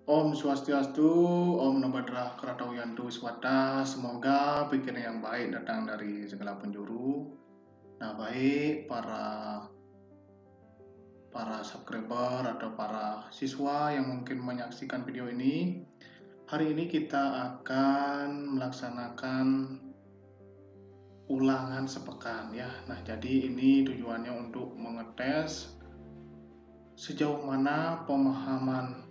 Om Swastiastu, Om Namo Buddhaya Kratawiyantu Swata. Semoga pikiran yang baik datang dari segala penjuru. Nah, baik para subscriber atau para siswa yang mungkin menyaksikan video ini. Hari ini kita akan melaksanakan ulangan sepekan ya. Nah, jadi ini tujuannya untuk mengetes sejauh mana pemahaman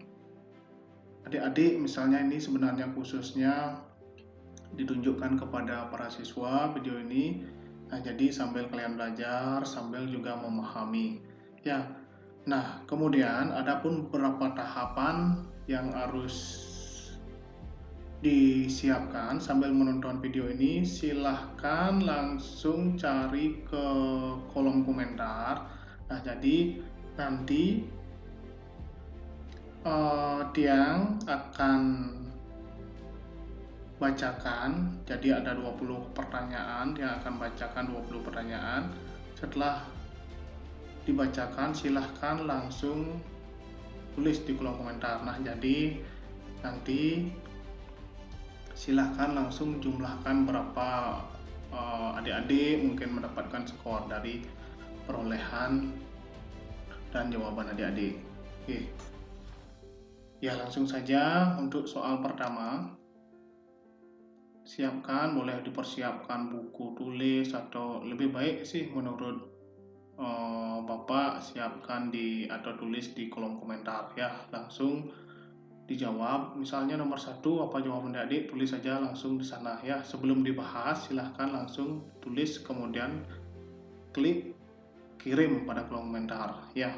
adik-adik, misalnya ini sebenarnya khususnya ditunjukkan kepada para siswa video ini. Nah, jadi sambil kalian belajar, sambil juga memahami ya. Nah, kemudian adapun beberapa tahapan yang harus disiapkan sambil menonton video ini. Silahkan langsung cari ke kolom komentar. Nah, jadi nanti Tiang akan bacakan. Jadi ada 20 pertanyaan, dia akan bacakan 20 pertanyaan. Setelah dibacakan, silahkan langsung tulis di kolom komentar. Nah, jadi nanti silahkan langsung jumlahkan berapa adik-adik mungkin mendapatkan skor dari perolehan dan jawaban adik-adik. Oke. Ya, langsung saja untuk soal pertama. Siapkan, boleh dipersiapkan buku tulis, atau lebih baik sih menurut Bapak siapkan atau tulis di kolom komentar ya, langsung dijawab. Misalnya nomor 1 apa jawaban adik, tulis saja langsung di sana ya. Sebelum dibahas silahkan langsung tulis, kemudian klik kirim pada kolom komentar ya.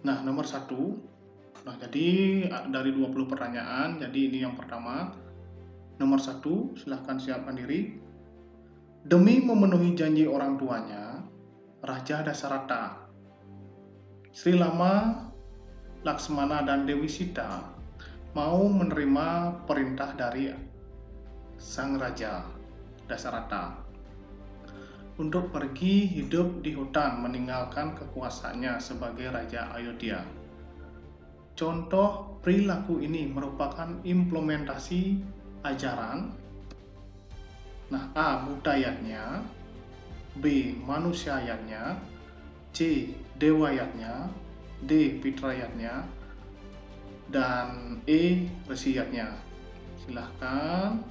Nah, nomor 1. Nah, jadi dari 20 pertanyaan, jadi ini yang pertama. Nomor 1, silahkan siapkan diri. Demi memenuhi janji orang tuanya, Raja Dasarata, Sri Lama, Laksmana, dan Dewi Sita mau menerima perintah dari Sang Raja Dasarata untuk pergi hidup di hutan meninggalkan kekuasaannya sebagai Raja Ayodhya. Contoh perilaku ini merupakan implementasi ajaran. Nah, A. Budayatnya, B. Manusiayatnya, C. Dewayatnya, D. Fitrayatnya, dan E. Resiyatnya. Silahkan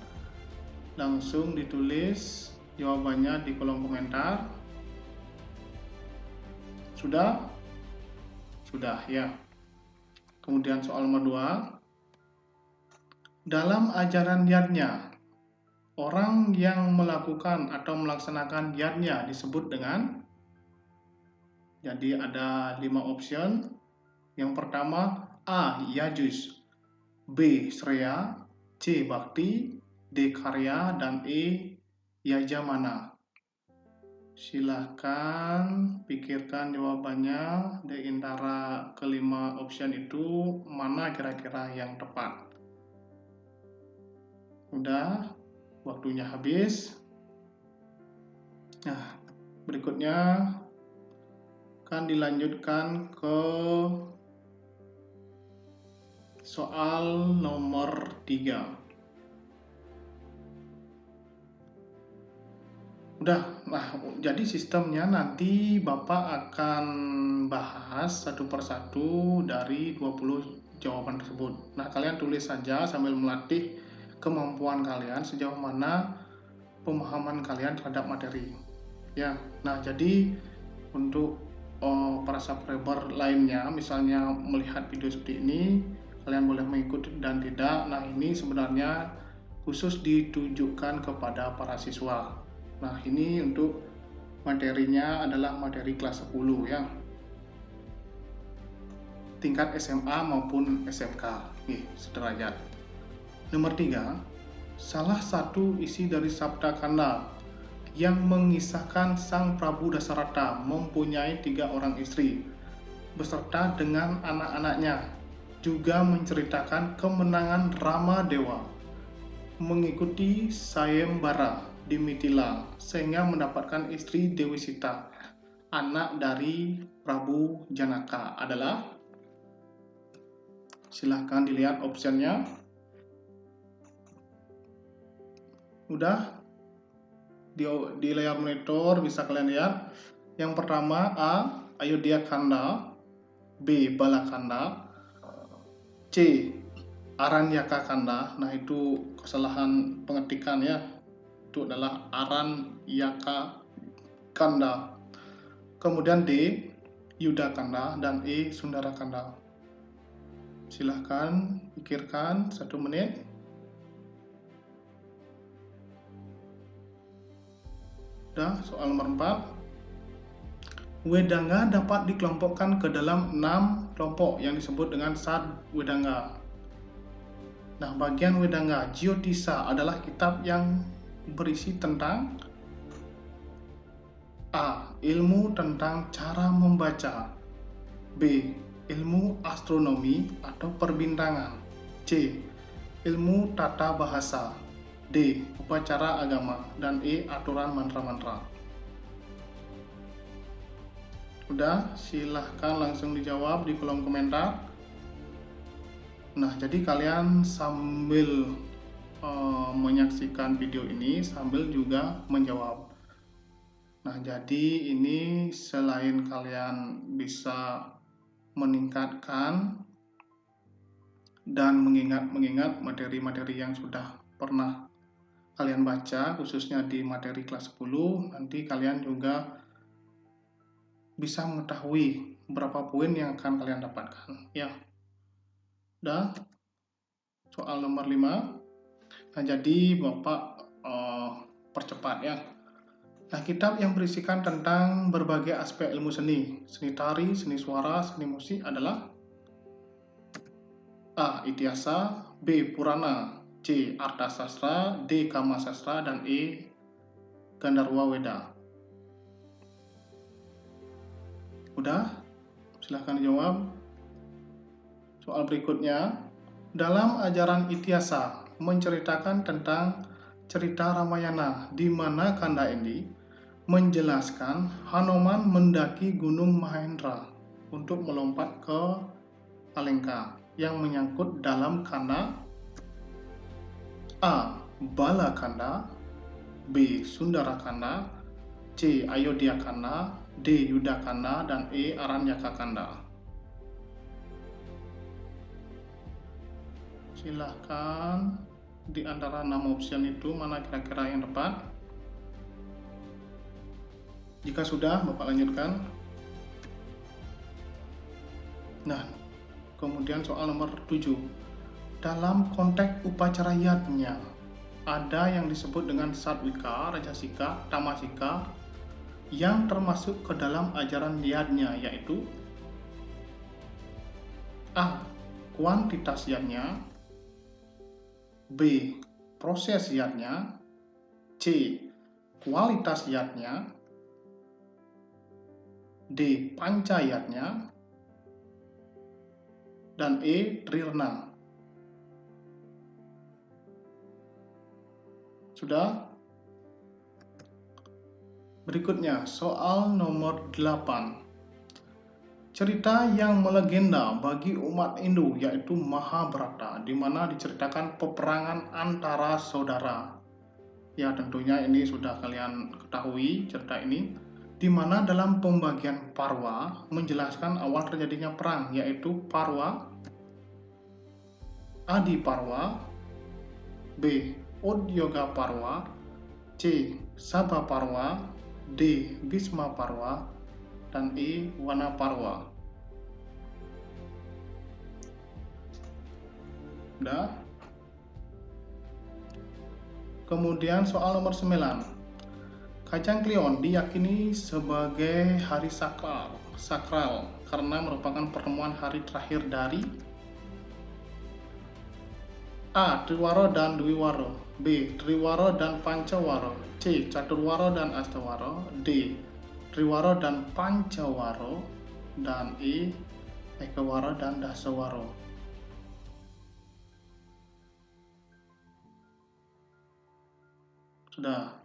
langsung ditulis jawabannya di kolom komentar. Sudah? Sudah ya. Kemudian soal nomor 2. Dalam ajaran yatnya, orang yang melakukan atau melaksanakan yatnya disebut dengan. Jadi ada 5 option. Yang pertama, A. Yajus, B. Sreya, C. Bakti, D. Karya, dan E. Yajamana. Silahkan pikirkan jawabannya di antara kelima option itu, mana kira-kira yang tepat. Udah, waktunya habis. Nah, berikutnya akan dilanjutkan ke soal nomor 3. Udah, nah jadi sistemnya nanti Bapak akan bahas satu persatu dari 20 jawaban tersebut. Nah, kalian tulis saja sambil melatih kemampuan kalian sejauh mana pemahaman kalian terhadap materi. Ya, nah jadi untuk para subscriber lainnya, misalnya melihat video seperti ini, kalian boleh mengikuti dan tidak. Nah, ini sebenarnya khusus ditujukan kepada para siswa. Nah, ini untuk materinya adalah materi kelas 10 ya, tingkat SMA maupun SMK. Sederajat. Nomor 3, salah satu isi dari Sabda Kanda yang mengisahkan Sang Prabu Dasarata mempunyai 3 orang istri beserta dengan anak-anaknya, juga menceritakan kemenangan Rama Dewa mengikuti sayembara di Mithila sehingga mendapatkan istri Dewi Sita, anak dari Prabu Janaka, adalah. Silahkan dilihat optionnya. Udah di layar monitor bisa kalian lihat. Yang pertama A. Ayodhya Kanda, B. Balakanda, C. Aranyaka Kanda. Nah, itu kesalahan pengetikan ya. Itu adalah Aranyaka Kanda. Kemudian D. Yuda Kanda, dan E. Sundara Kanda. Silahkan pikirkan 1 menit. Udah, soal nomor 4. Wedanga dapat dikelompokkan ke dalam 6 kelompok yang disebut dengan Sad Wedanga. Nah, bagian Wedanga Jyotisa adalah kitab yang berisi tentang A. Ilmu tentang cara membaca, B. Ilmu astronomi atau perbintangan, C. Ilmu tata bahasa, D. Upacara agama, dan E. Aturan mantra-mantra. Udah, silahkan langsung dijawab di kolom komentar. Nah, jadi kalian sambil menyaksikan video ini sambil juga menjawab. Nah, jadi ini selain kalian bisa meningkatkan dan mengingat materi-materi yang sudah pernah kalian baca, khususnya di materi kelas 10, nanti kalian juga bisa mengetahui berapa poin yang akan kalian dapatkan ya. Udah, soal nomor 5. Nah, jadi Bapak percepat ya. Nah, kitab yang berisikan tentang berbagai aspek ilmu seni, seni tari, seni suara, seni musik adalah A. Ityasa, B. Purana, C. Arthasastra, D. Kama Sastra, dan E. Gandharwa Weda. Udah? Silahkan dijawab. Soal berikutnya, dalam ajaran Ityasa menceritakan tentang cerita Ramayana, di mana Kanda ini menjelaskan Hanuman mendaki Gunung Mahendra untuk melompat ke Alengka yang menyangkut dalam Kanda A. Balakanda, B. Sundara Kanda, C. Ayodhya Kanda, D. Yuda Kanda, dan E. Aranyaka Kanda. Silahkan di antara 6 option itu mana kira-kira yang tepat. Jika sudah, Bapak lanjutkan. Nah, kemudian soal nomor 7. Dalam konteks upacara yatnya, ada yang disebut dengan Satwika, Rajasika, Tamasika, yang termasuk ke dalam ajaran yatnya, yaitu A. Kuantitas yatnya, B. Proses yatnya, C. Kualitas yatnya, D. Panca yatnya, dan E. Trirna. Sudah? Berikutnya, soal nomor 8. Cerita yang melegenda bagi umat Hindu yaitu Mahabharata, di mana diceritakan peperangan antara saudara. Ya, tentunya ini sudah kalian ketahui cerita ini, di mana dalam pembagian Parwa menjelaskan awal terjadinya perang, yaitu Parwa, Adi Parwa, B. Udyoga Parwa, C. Sabha Parwa, D. Bhisma Parwa, dan E. Wana Parwa. Udah? Kemudian soal nomor 9. Kajang Kliwon diyakini sebagai hari sakral karena merupakan pertemuan hari terakhir dari A. Triwaro dan Dwiwaro, B. Triwaro dan Pancawaro, C. Caturwaro dan Astawaro, D. Triwaro dan Pancawaro, dan E. Ekawaro dan Dasawaro. Sudah.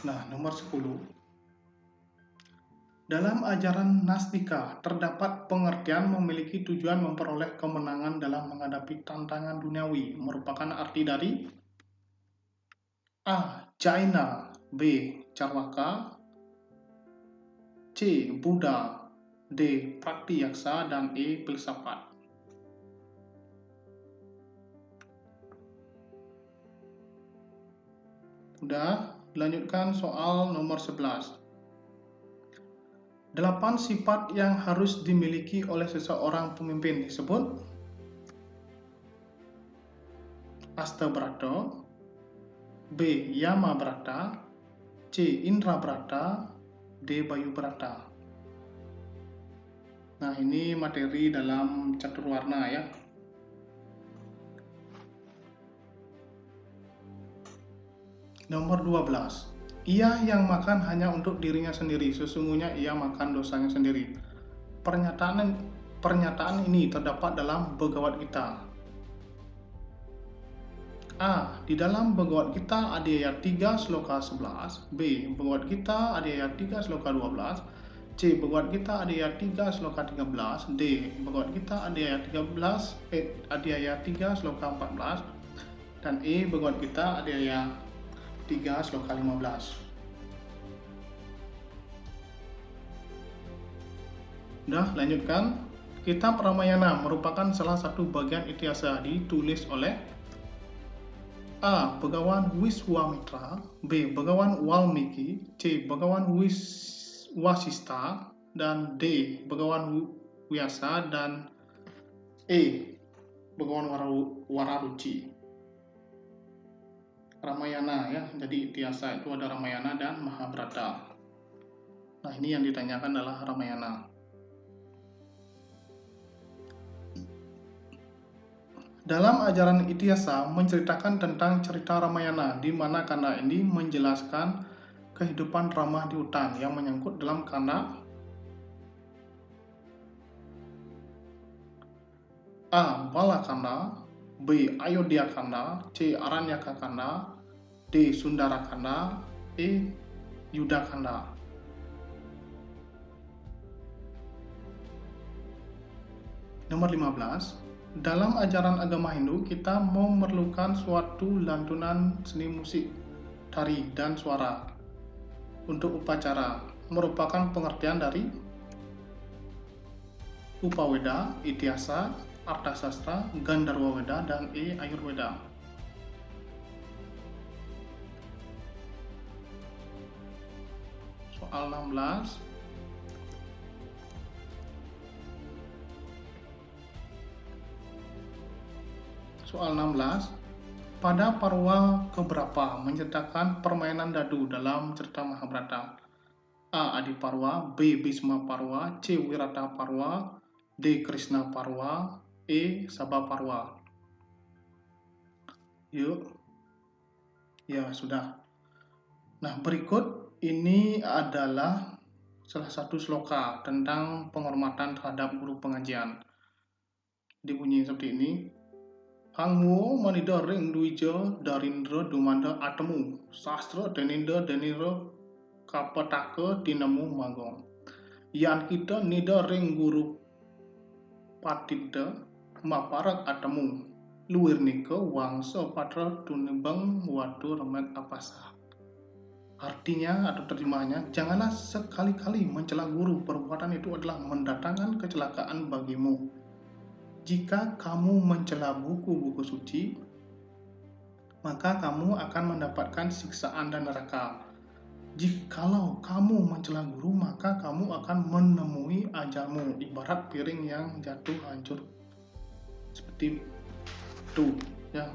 Nah, nomor 10. Dalam ajaran Nastika, terdapat pengertian memiliki tujuan memperoleh kemenangan dalam menghadapi tantangan duniawi, merupakan arti dari A. Jaina, B. Carwaka, C. Buddha, D. Praktiyaksa, dan E. Filsafat. Udah, lanjutkan soal nomor 11. 8 sifat yang harus dimiliki oleh seseorang pemimpin disebut Astabrata, B. Yamabrata, C. Indrabrata, D. Bayubrata. Nah, ini materi dalam catur warna ya. Nomor 12. Ia yang makan hanya untuk dirinya sendiri, sesungguhnya ia makan dosanya sendiri. Pernyataan ini terdapat dalam Bhagavad Gita. A. Di dalam Bhagavad Gita Adhyaya 3 Sloka 11. B. Bhagavad Gita Adhyaya 3 Sloka 12. C. Bhagavad Gita Adhyaya 3 Sloka 13. D. Bhagavad Gita Adhyaya 3 Sloka 14. Dan E. Bhagavad Gita Adhyaya 3 Sloka 15. Udah, lanjutkan. Kitab Ramayana merupakan salah satu bagian Ityasa, ditulis oleh A. Begawan Wiswamitra, B. Begawan Walmiki, C. Begawan Wasista, dan D. Begawan Wyasa, dan E. Begawan Wararuci. Ramayana ya, jadi Ityasa itu ada Ramayana dan Mahabharata. Nah, ini yang ditanyakan adalah Ramayana. Dalam ajaran Ityasa menceritakan tentang cerita Ramayana, di mana kanda ini menjelaskan kehidupan Rama di hutan yang menyangkut dalam kanda A. Balakanda, B. Ayodhyakanda, C. Aranyakakanda, D. Sundarakanda, E. Yudakanda. Nomor 15. Dalam ajaran agama Hindu, kita memerlukan suatu lantunan seni musik, tari, dan suara untuk upacara, merupakan pengertian dari Upaweda, Ityasa, Arthasastra, Gandharwa Weda, dan E. Ayurveda. Soal 16. Soal 16. Pada parwa keberapa menceritakan permainan dadu dalam cerita Mahabharata? A. Adi Parwa, B. Bhisma Parwa, C. Wirata Parwa, D. Krishna Parwa, E. Sabha Parwa. Yuk. Ya, sudah. Nah, berikut ini adalah salah satu sloka tentang penghormatan terhadap guru pengajian. Dibunyi seperti ini. Hangwo manida ring duija darindra dumanda atemu sastra deninda denira kapataka tinemu magong. Yan kita nida ring guru patida maparak atemu luir nika wangsa patra tunibang watu remet apasa. Artinya atau terjemahnya, janganlah sekali-kali mencela guru, perbuatan itu adalah mendatangkan kecelakaan bagimu. Jika kamu mencela buku-buku suci, maka kamu akan mendapatkan siksaan dan neraka. Jikalau kamu mencela guru, maka kamu akan menemui ajalmu, ibarat piring yang jatuh hancur. Seperti itu, ya.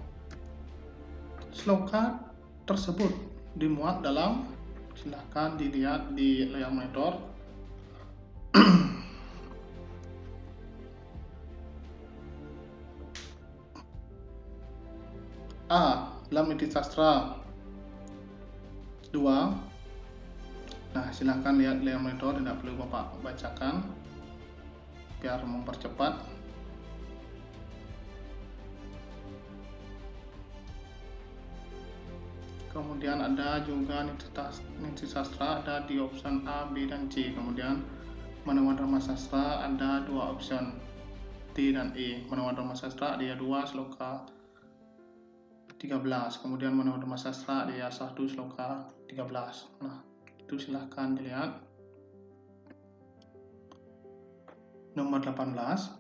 Sloka tersebut dimuat dalam, silahkan dilihat di layar monitor. A. Dalam Niti Sastra 2. Nah, silahkan lihat layar monitor, tidak perlu Bapak bacakan biar mempercepat. Kemudian ada juga Niti Sastra ada di option A, B, dan C. Kemudian Menawan Dharma Sastra ada 2 option D dan E. Menawan Dharma Sastra dia 2 sloka 13. Kemudian Menawan Dharma Sastra dia 1 sloka 13. Nah, itu silahkan dilihat. Nomor 18.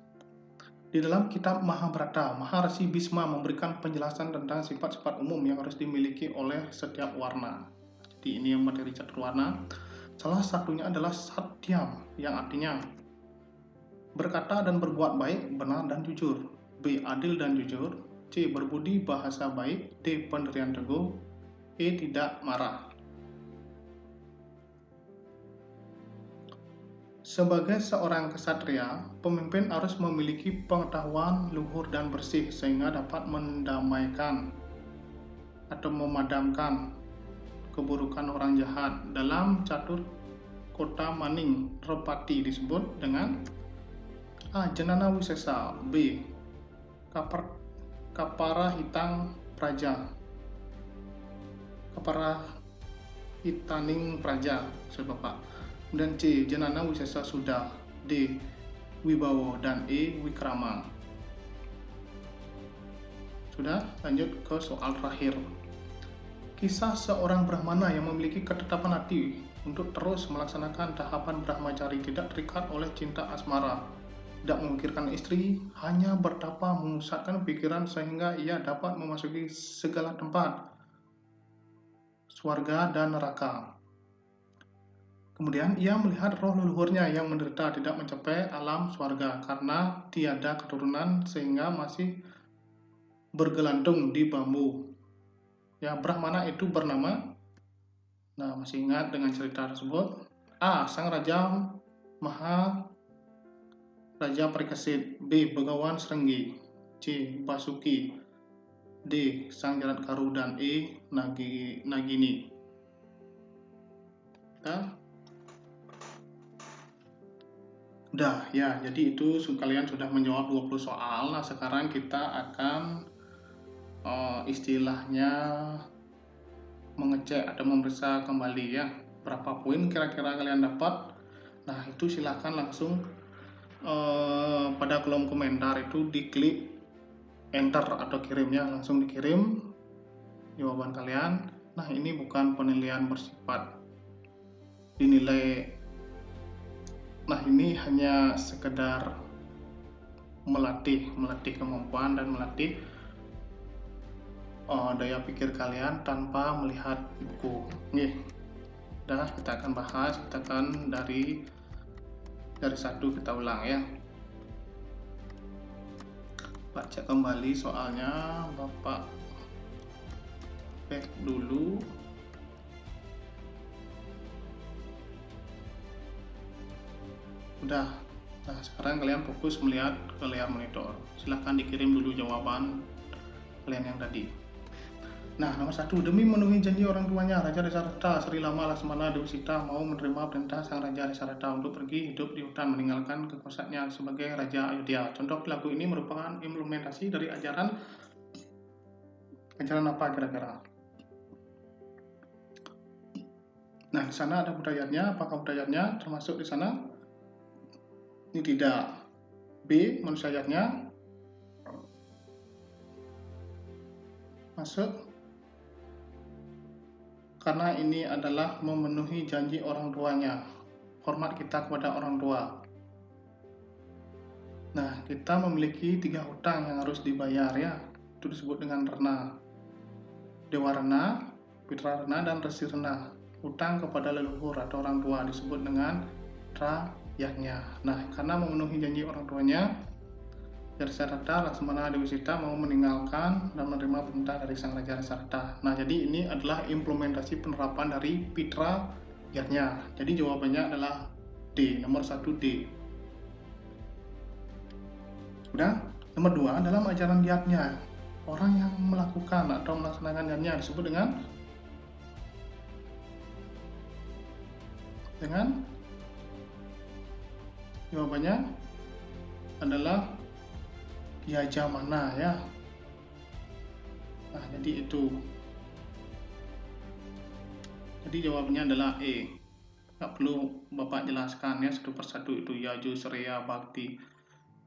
Di dalam kitab Mahabharata, Maharsi Bhisma memberikan penjelasan tentang sifat-sifat umum yang harus dimiliki oleh setiap warna. Jadi ini yang materi catur warna. Salah satunya adalah satyam, yang artinya berkata dan berbuat baik, benar dan jujur. B. Adil dan jujur. C. Berbudi bahasa baik. D. Pendirian teguh. E. Tidak marah. Sebagai seorang kesatria, pemimpin harus memiliki pengetahuan luhur dan bersih sehingga dapat mendamaikan atau memadamkan keburukan orang jahat. Dalam catur kota maning repati disebut dengan A. Jenana Wisesa. B. Kapara Hitang Praja. Kapara Hitaning Praja, Bapak. Dan C. Jenana Wisesa Suda. D. Wibawa. Dan E. Wikrama. Sudah, lanjut ke soal terakhir. Kisah seorang Brahmana yang memiliki ketetapan hati untuk terus melaksanakan tahapan Brahmacari, tidak terikat oleh cinta asmara, tidak memikirkan istri, hanya bertapa memusatkan pikiran sehingga ia dapat memasuki segala tempat, swarga dan neraka. Kemudian ia melihat roh leluhurnya yang menderita tidak mencapai alam swarga karena tiada keturunan sehingga masih bergelantung di bambu. Ya, Brahmana itu bernama, nah masih ingat dengan cerita tersebut? A. Sang Raja Maha Raja Parikesit. B. Begawan Serenggi. C. Basuki. D. Sang Jarat Karu. Dan E. Nagini. Nah, udah ya, jadi itu kalian sudah menjawab 20 soal. Nah, sekarang kita akan istilahnya mengecek atau memeriksa kembali ya, berapa poin kira-kira kalian dapat. Nah, itu silahkan langsung pada kolom komentar itu diklik enter atau kirimnya, langsung dikirim jawaban kalian. Nah, ini bukan penilaian bersifat dinilai. Nah, ini hanya sekedar melatih kemampuan dan melatih daya pikir kalian tanpa melihat buku. Nih, udah kita akan bahas, kita akan dari satu kita ulang ya. Baca kembali soalnya, Bapak back dulu. Udah. Nah, sekarang kalian fokus melihat ke layar monitor. Silahkan dikirim dulu jawaban kalian yang tadi. Nah, nomor 1. Demi memenuhi janji orang tuanya, Raja Dasarata Sri Lama Laksamana Dewasita mau menerima perintah sang Raja Dasarata untuk pergi hidup di hutan meninggalkan kekuasaannya sebagai Raja Ayodhya. Contoh lagu ini merupakan implementasi dari ajaran apa kira-kira? Nah, di sana ada budayanya. Apakah budayanya termasuk di sana? Ini tidak. B. Manusianya masuk karena ini adalah memenuhi janji orang tuanya, hormat kita kepada orang tua. Nah, kita memiliki 3 hutang yang harus dibayar ya, itu disebut dengan rena. Dewa Rena, Pitra Rena, dan Resi Rena. Hutang kepada leluhur atau orang tua disebut dengan rakyatnya. Nah, karena memenuhi janji orang tuanya, Dasarata Laksamana Dewasita mau meninggalkan dan menerima perintah dari sang Raja Dasarata. Nah, jadi ini adalah implementasi penerapan dari Pitra Yatnya. Jadi jawabannya adalah D, nomor 1 D. Udah? Nomor 2, dalam ajaran Yatnya, orang yang melakukan atau melaksanakan Yatnya disebut dengan jawabannya adalah Yajamana ya. Nah, jadi itu. Jadi jawabannya adalah E. Nggak perlu Bapak jelaskan ya satu persatu itu Yaju, Sreya, Bakti,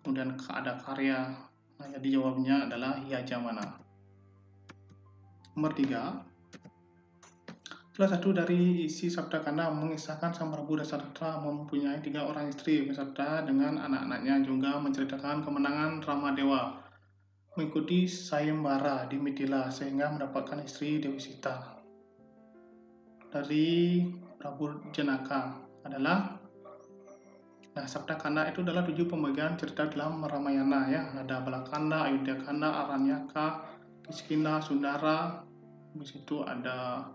kemudian ada Karya. Nah, jadi jawabannya adalah Yajamana. Nomor 3. Salah satu dari isi Sabda Kanda mengisahkan Sang Prabu Dasarata mempunyai 3 orang istri beserta dengan anak-anaknya, juga menceritakan kemenangan Ramadewa mengikuti sayembara di Mithila sehingga mendapatkan istri Dewi Sita. Dari Prabu Janaka adalah, nah, Sabda Kanda itu adalah 7 pembagian cerita dalam Ramayana ya. Ada Balakanda, Ayodhya-kanda, Aranyaka, Kiskindha, Sundara, habis itu ada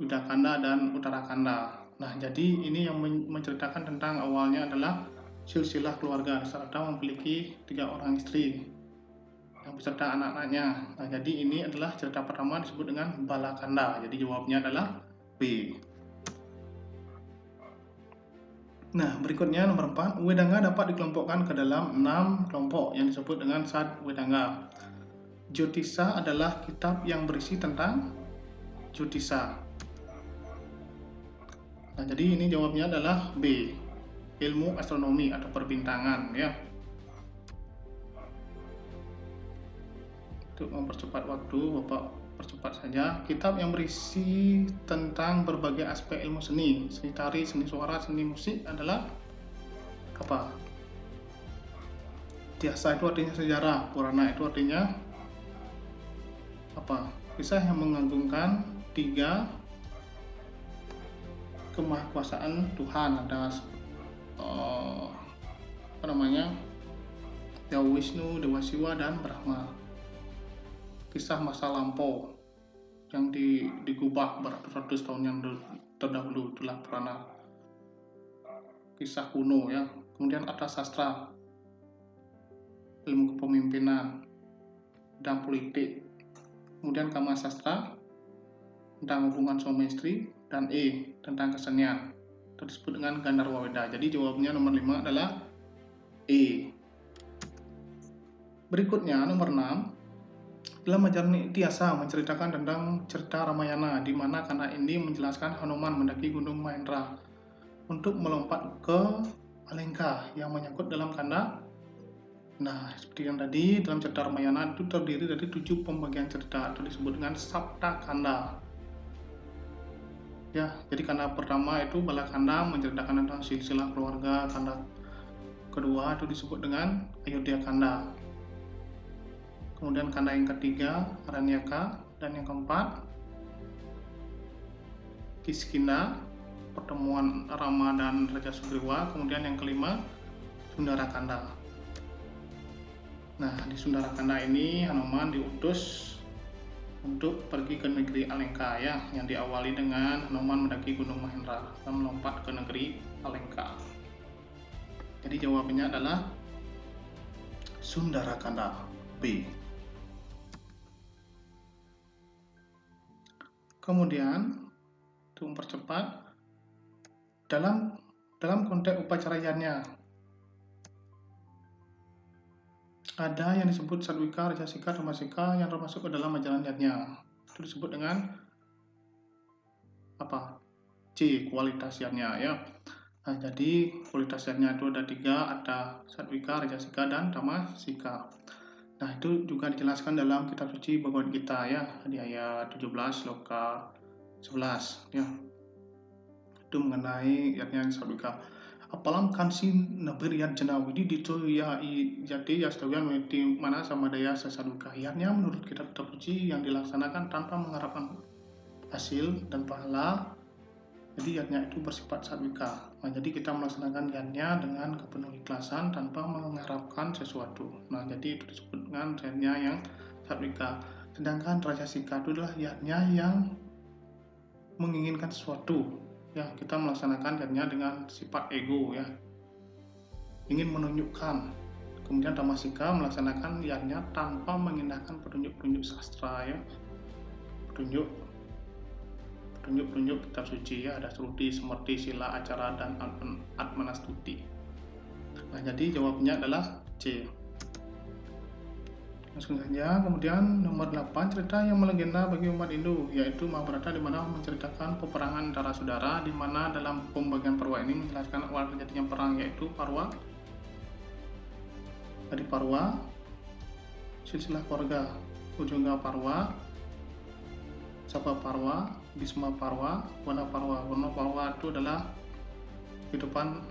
Yudhakanda dan Uttarakanda. Nah, jadi ini yang menceritakan tentang awalnya adalah silsilah keluarga. Dasarata memiliki 3 orang istri yang beserta anak-anaknya. Nah, jadi ini adalah cerita pertama disebut dengan Balakanda. Jadi jawabnya adalah B. Nah, berikutnya nomor 4, Wedanga dapat dikelompokkan ke dalam 6 kelompok yang disebut dengan Sad Wedanga. Jyotisa adalah kitab yang berisi tentang Jyotisa. Nah, jadi ini jawabnya adalah B, ilmu astronomi atau perbintangan ya. Untuk mempercepat waktu, Bapak percepat saja. Kitab yang berisi tentang berbagai aspek ilmu seni tari, seni suara, seni musik adalah apa? Tiasa itu artinya sejarah, Purana itu artinya apa? Kisah yang mengagungkan 3 kemahakuasaan Tuhan. Ada apa namanya? Dewa Wisnu, Dewa Siwa, dan Brahma. Kisah masa lampau yang digubah beratus-ratus tahun yang terdahulu, itulah Purana. Kisah kuno ya. Kemudian ada sastra, ilmu kepemimpinan dan politik. Kemudian Kama Sastra tentang hubungan suami istri, dan E tentang kesenian. Itu disebut dengan Gandharwa Weda. Jadi jawabannya nomor 5 adalah E. Berikutnya nomor 6. Dalam Majarni Tiasa menceritakan tentang cerita Ramayana, di mana Kanda ini menjelaskan Hanuman mendaki Gunung Mahendra untuk melompat ke Alengka yang menyangkut dalam Kanda. Nah, seperti yang tadi, dalam cerita Ramayana itu terdiri dari 7 pembagian cerita atau disebut dengan Sabda Kanda. Ya, jadi Kanda pertama itu Balakanda menceritakan tentang silsilah keluarga. Kanda kedua itu disebut dengan Ayodhya-kanda. Kemudian Kanda yang ketiga Aranyaka, dan yang keempat Kiskindha, pertemuan Rama dan Raja Sugriwa. Kemudian yang kelima Sundarakanda. Nah, di Sundarakanda ini Hanuman diutus untuk pergi ke negeri Alengka ya, yang diawali dengan Hanuman mendaki Gunung Mahendra dan melompat ke negeri Alengka. Jadi jawabannya adalah Sundarakanda, B. Kemudian untuk mempercepat, dalam konteks upacara yajna ada yang disebut Sadwika, Rajasika, Tamasika yang termasuk ke dalam ajaran yajna. Itu disebut dengan apa? C, kualitas yajna ya. Nah, jadi kualitas yajna itu ada 3, ada Sadwika, Rajasika, dan Tamasika. Nah, itu juga dijelaskan dalam kitab suci Bhagavad Gita ya, di ayat 17 sloka 11 ya. Itu mengenai yajna Sadwika. Apalam kansi nabiriyat janawidi dito ya jati yastawian meti mana sama daya sasadwika. Yajna menurut kitab suci yang dilaksanakan tanpa mengharapkan hasil dan pahala. Jadi yajna itu bersifat sadwika. Nah, jadi kita melaksanakan yajna dengan kepenuh ikhlasan tanpa mengharapkan sesuatu. Nah, jadi itu disebut dengan yajna yang sadwika. Sedangkan rajasika itu adalah yajna yang menginginkan sesuatu. Ya, kita melaksanakan yajna dengan sifat ego ya, ingin menunjukkan. Kemudian tamasika melaksanakan yajna tanpa mengindahkan petunjuk-petunjuk sastra ya, petunjuk kitab suci ya, ada Sruti, Smrti, Sila, Acara, dan Atmanastuti. Nah, jadi jawabnya adalah C. Langsung saja. Kemudian nomor 8, cerita yang melegenda bagi umat Hindu, yaitu Mahabharata, di mana menceritakan peperangan antara saudara, di mana dalam pembagian Parwa ini menjelaskan awal terjadinya perang, yaitu Parwa. Dari Parwa, silsilah keluarga, Ujungga Parwa, Sapa Parwa, Bisma Parwa, Wana Parwa. Wana Parwa itu adalah kehidupan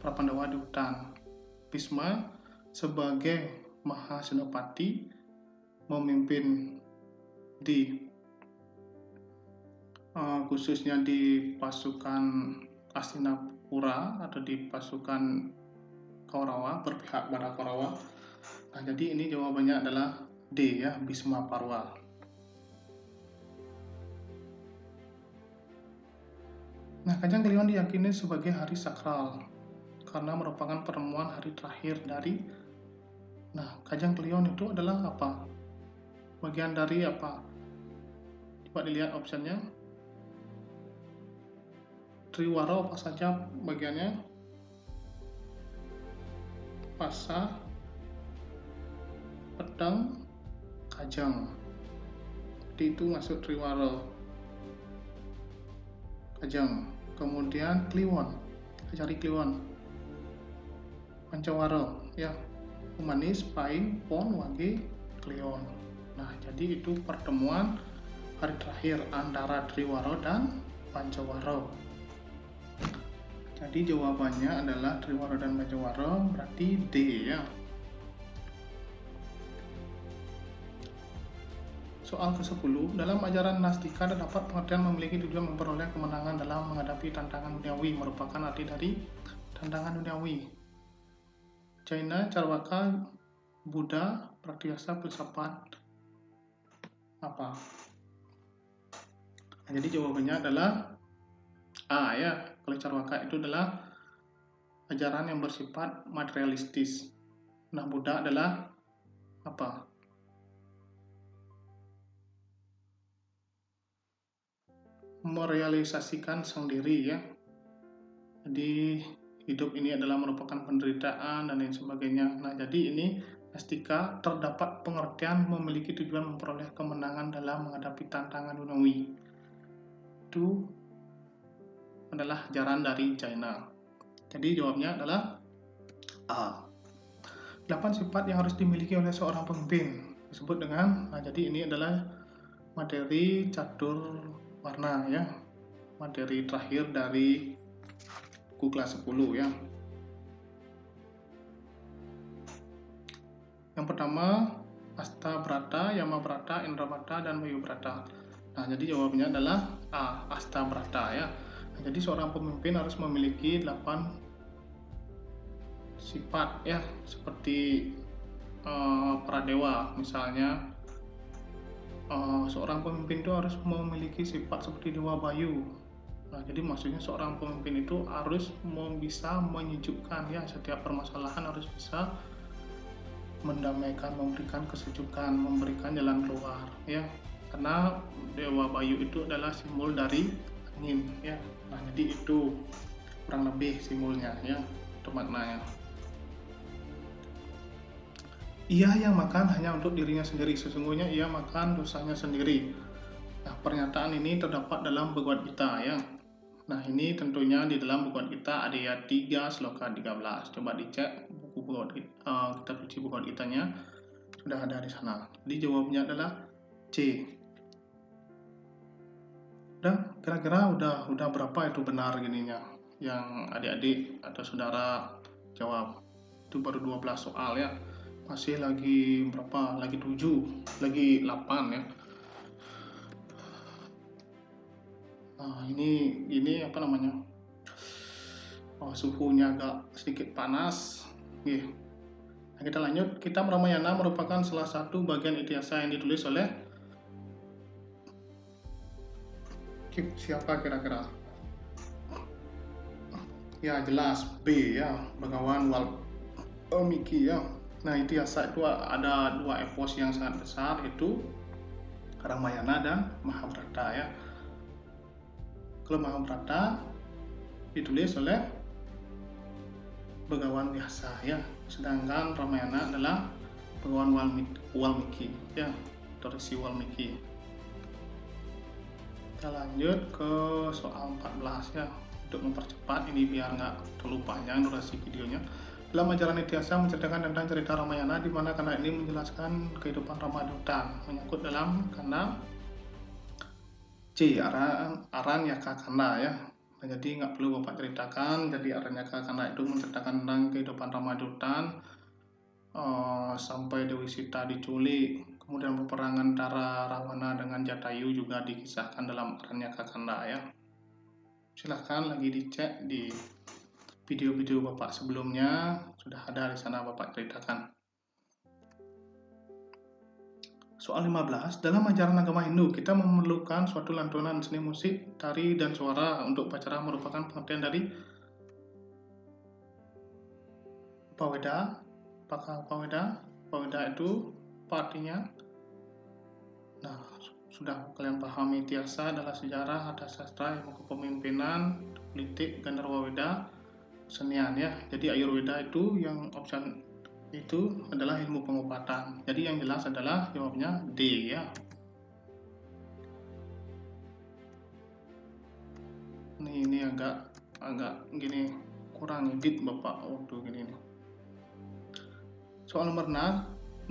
para Pandawa di hutan. Bisma sebagai Mahasenopati memimpin di khususnya di pasukan Hastinapura atau di pasukan Kaurawa, berpihak pada Kaurawa. Nah, jadi ini jawabannya adalah D ya, Bisma Parwa. Nah, Kajang Kliwon diyakini sebagai hari sakral karena merupakan pertemuan hari terakhir dari. Nah, Kajang Kliwon itu adalah apa? Bagian dari apa? Coba dilihat optionnya. Triwara apa saja bagiannya? Pasa, pedang, kajang. Jadi itu masuk Triwara. Kajang. Kemudian Kliwon. Cari Kliwon. Pancawara ya. Humanis, Paing, Pon, Wage, Kliwon. Nah, jadi itu pertemuan hari terakhir antara Triwara dan Pancawara. Jadi jawabannya adalah Triwara dan Pancawara, berarti D ya. Soal ke-10, dalam ajaran Nastika terdapat pengertian memiliki tujuan memperoleh kemenangan dalam menghadapi tantangan duniawi, merupakan arti dari tantangan duniawi. Jaina, Carwaka, Buddha, Pratyasa, filsafat apa? Nah, jadi jawabannya adalah A ya. Kalau Carwaka itu adalah ajaran yang bersifat materialistis. Nah, Buddha adalah apa? Merealisasikan sendiri ya. Jadi hidup ini adalah merupakan penderitaan dan lain sebagainya. Nah, jadi ini Nastika terdapat pengertian memiliki tujuan memperoleh kemenangan dalam menghadapi tantangan duniawi. Itu adalah ajaran dari Jaina. Jadi jawabnya adalah A. 8 sifat yang harus dimiliki oleh seorang pemimpin disebut dengan, nah jadi ini adalah materi catur warna ya, materi terakhir dari buku kelas 10 ya. Yang pertama Astabrata, Yamabrata, Indrabrata, dan Wayubrata. Nah, jadi jawabannya adalah A. Astabrata ya. Nah, jadi seorang pemimpin harus memiliki 8 sifat ya, seperti para dewa misalnya. Seorang pemimpin itu harus memiliki sifat seperti Dewa Bayu. Nah, jadi maksudnya seorang pemimpin itu harus bisa menyejukkan ya, setiap permasalahan harus bisa mendamaikan, memberikan kesejukan, memberikan jalan keluar ya. Karena Dewa Bayu itu adalah simbol dari angin ya. Nah, jadi itu kurang lebih simbolnya ya, itu maknanya. Ia yang makan hanya untuk dirinya sendiri, sesungguhnya ia makan dosanya sendiri. Nah, pernyataan ini terdapat dalam Bhagavad Gita ya. Nah, ini tentunya di dalam Bhagavad Gita Adhyaya 3 Sloka 13. Coba dicek buku Bhagavad Gita, kitab suci Bhagavad Gitanya sudah ada di sana. Jadi jawabnya adalah C. Dan kira-kira udah berapa itu benar gininya yang adik-adik atau saudara jawab? Itu baru 12 soal ya. Masih lagi berapa? Lagi 7, lagi 8 ya. Nah, ini apa namanya? Suhunya agak sedikit panas. Nah, kita lanjut. Kitab Ramayana merupakan salah satu bagian Itihasa yang ditulis oleh siapa kira-kira? Ya jelas B ya, Begawan Walmiki ya. Nah, Itihasa itu ada 2 epos yang sangat besar, itu Ramayana dan Mahabharata ya. Kalau Mahabharata ditulis oleh Begawan biasa ya, sedangkan Ramayana adalah Bhagawan Walmiki ya, dari si Walmiki. Kita lanjut ke soal 14 ya, untuk mempercepat ini biar nggak terlalu panjang durasi videonya. Dalam ajaran Nitya menceritakan tentang cerita Ramayana, di mana kanda ini menjelaskan kehidupan Ramaduta menyangkut dalam kanda C, Aran Yaka Kanda ya. Nah, jadi nggak perlu Bapak ceritakan, jadi Aran Yaka Kanda itu menceritakan tentang kehidupan Ramadutan sampai Dewi Sita diculik, kemudian peperangan antara Rawana dengan Jatayu juga dikisahkan dalam Aran Yaka Kanda ya. Silahkan lagi dicek di video-video Bapak sebelumnya, sudah ada di sana Bapak ceritakan. Soal 15, dalam ajaran agama Hindu, kita memerlukan suatu lantunan seni musik, tari, dan suara untuk upacara merupakan pengertian dari Paweda. Apakah Paweda? Paweda itu apa artinya? Nah, sudah kalian pahami, Tiasa adalah sejarah, ada sastra, ilmu kepemimpinan, politik, Gandharwa Weda, senian ya. Jadi Ayurveda itu yang opsi itu adalah ilmu pengobatan. Jadi yang jelas adalah jawabnya D ya. Ini agak gini kurang edit Bapak waktu gini nih. Soal nomor 16,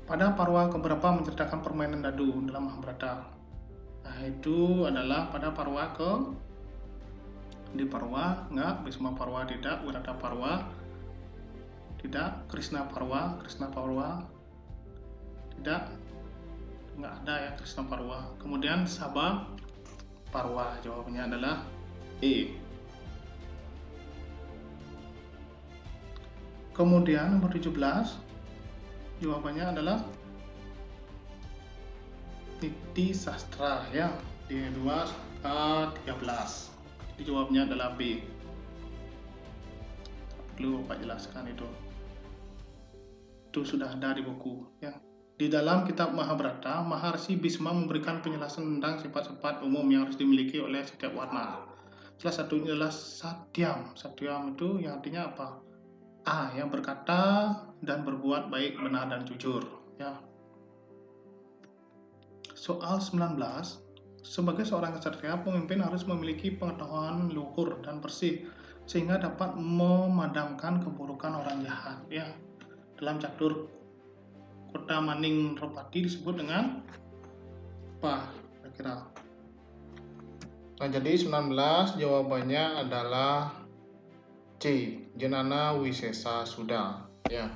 pada parwa keberapa menceritakan permainan dadu dalam Mahabharata? Nah, itu adalah pada parwa di Parwa enggak, Bhisma Parwa tidak, Wirata Parwa tidak, Krishna Parwa tidak, enggak ada ya Krishna Parwa. Kemudian Sabha Parwa, jawabannya adalah E. Kemudian nomor 17, jawabannya adalah Niti Sastra ya, di 2 13. Jadi jawabnya adalah B. Perlu Bapak jelaskan itu sudah ada di buku ya. Di dalam kitab Mahabharata, Maharsi Bhisma memberikan penjelasan tentang sifat-sifat umum yang harus dimiliki oleh setiap warna. Salah satunya adalah Satyam. Satyam itu yang artinya apa? A, yang berkata dan berbuat baik, benar, dan jujur ya. Soal 19, sebagai seorang ksatria, pemimpin harus memiliki pengetahuan luhur dan bersih sehingga dapat memadamkan keburukan orang jahat ya. Dalam catur kota Maning Ropati disebut dengan apa kira-kira? Nah, jadi 19 jawabannya adalah C, Jenana Wisesa Suda ya.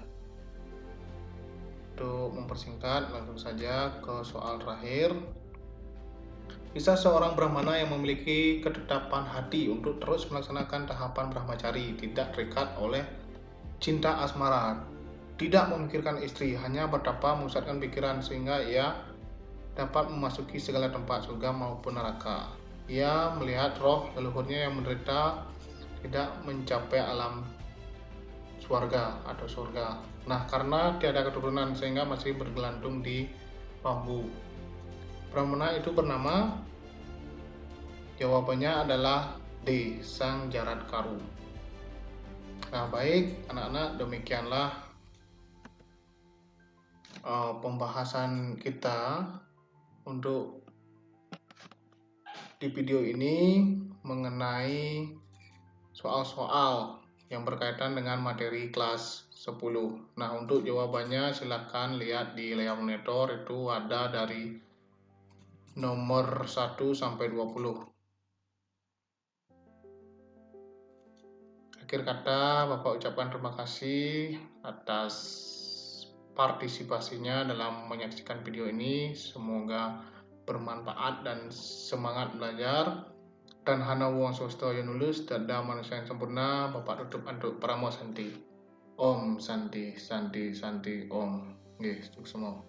Untuk mempersingkat, langsung saja ke soal terakhir. Bisa seorang brahmana yang memiliki ketetapan hati untuk terus melaksanakan tahapan brahmacari, tidak terikat oleh cinta asmara, tidak memikirkan istri, hanya bertapa memusatkan pikiran sehingga ia dapat memasuki segala tempat surga maupun neraka. Ia melihat roh leluhurnya yang menderita tidak mencapai alam swarga atau surga. Nah, karena tiada keturunan sehingga masih bergelantung di bambu. Brahmana itu bernama, jawabannya adalah D, Sang Jarat Karu. Nah, baik anak-anak, demikianlah pembahasan kita untuk di video ini mengenai soal-soal yang berkaitan dengan materi kelas 10. Nah, untuk jawabannya silahkan lihat di layar monitor, itu ada dari nomor 1 sampai 20. Akhir kata, Bapak ucapkan terima kasih atas partisipasinya dalam menyaksikan video ini. Semoga bermanfaat dan semangat belajar. Dan hana wong swasta yang lulus, tada manusia yang sempurna, Bapak tutup untuk Paramo Santi. Om Santi Santi Santi Om. Nggih, semua.